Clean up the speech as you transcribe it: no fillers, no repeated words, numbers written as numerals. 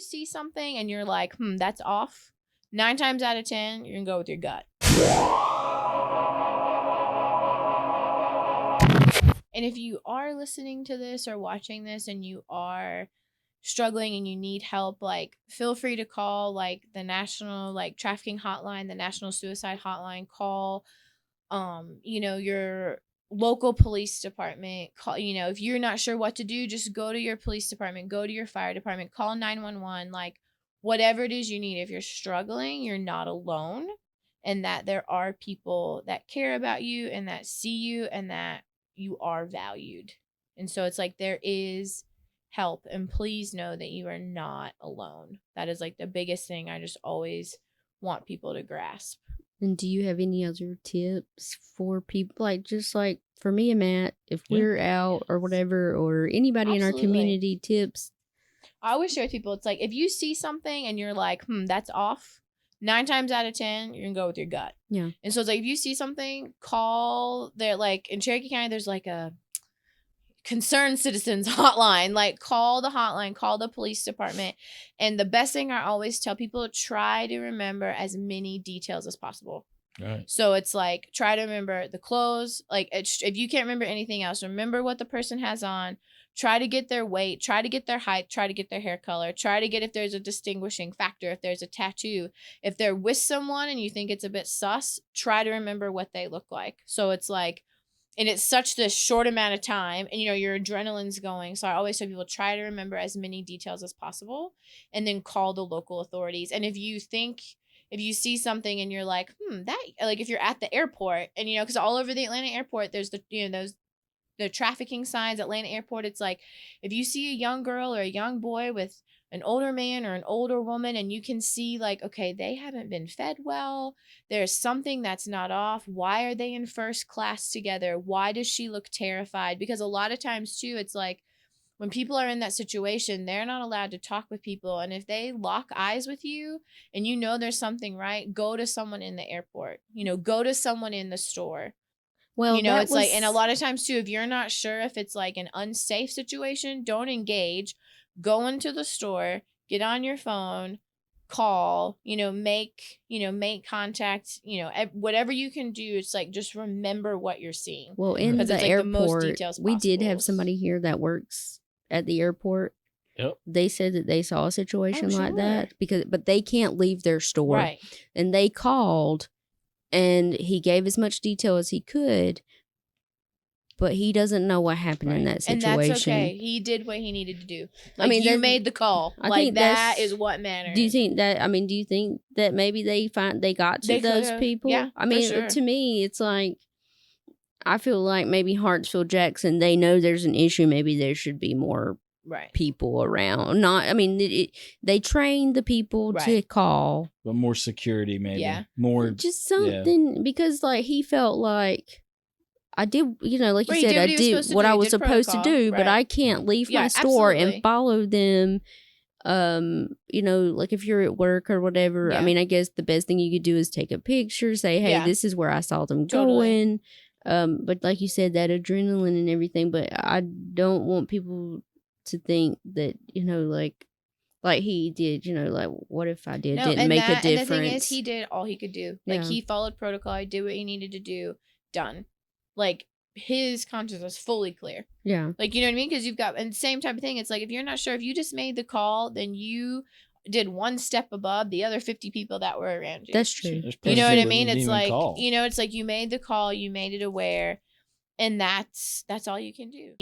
see something and you're like, that's off, 9 times out of 10, you're gonna go with your gut. And if you are listening to this or watching this and you are struggling and you need help, like, feel free to call, like, the national, like, trafficking hotline, the national suicide hotline. Call, your local police department. Call, if you're not sure what to do, just go to your police department, go to your fire department, call 911, like, whatever it is you need. If you're struggling, you're not alone, and that there are people that care about you and that see you and that you are valued. And so it's like there is help, and please know that you are not alone. That is like the biggest thing I just always want people to grasp. And do you have any other tips for people, like, just like for me and Matt, if we're out or whatever, or anybody in our community, tips? I always share with people, it's like, if you see something and you're like, that's off, 9 times out of 10, you're gonna go with your gut. Yeah. And so it's like, if you see something, call there, like in Cherokee County, there's like a concerned citizens hotline. Like, call the hotline, call the police department. And the best thing I always tell people, try to remember as many details as possible. Right. So it's like, try to remember the clothes. Like, if you can't remember anything else, remember what the person has on. Try to get their weight, try to get their height, try to get their hair color, try to get if there's a distinguishing factor, if there's a tattoo. If they're with someone and you think it's a bit sus, try to remember what they look like. So it's like, and it's such this short amount of time, and your adrenaline's going. So I always tell people, try to remember as many details as possible, and then call the local authorities. And if you see something and you're like, that, like, if you're at the airport and, because all over the Atlanta airport, there's the trafficking signs. Atlanta airport, it's like, if you see a young girl or a young boy with an older man or an older woman, and you can see, like, okay, they haven't been fed well, there's something that's not off. Why are they in first class together? Why does she look terrified? Because a lot of times too, it's like, when people are in that situation, they're not allowed to talk with people. And if they lock eyes with you and there's something right, go to someone in the airport, go to someone in the store. Well, it's like, and a lot of times too, if you're not sure if it's like an unsafe situation, don't engage. Go into the store, get on your phone, call, make contact, whatever you can do. It's like, just remember what you're seeing. Well, in the airport, we did have somebody here that works at the airport. Yep. They said that they saw a situation like that but they can't leave their store. Right. And they called, and he gave as much detail as he could, but he doesn't know what happened in that situation. And that's okay. He did what he needed to do. Like, you made the call. I think that is what matters. Do you think that maybe they got to those people? Yeah, I mean, sure. To me, it's like, I feel like maybe Hartsfield Jackson, they know there's an issue. Maybe there should be more people around. They train the people to call, but more security, maybe. Yeah. More just something, because like he felt like, I did, like you said, I did what I was supposed to do, but I can't leave my store and follow them. Like if you're at work or whatever. I mean, I guess the best thing you could do is take a picture, say, hey, this is where I saw them going. But like you said, that adrenaline and everything. But I don't want people to think that, like he did, like, what if I didn't make a difference? And the thing is, he did all he could do. Like, he followed protocol. He did what he needed to do. Done. Like, his conscience was fully clear. Yeah. Like, you know what I mean? Because you've got, and same type of thing. It's like, if you're not sure, if you just made the call, then you did one step above the other 50 people that were around you. That's true. You know what I mean? It's like, it's like, you made the call, you made it aware, and that's all you can do.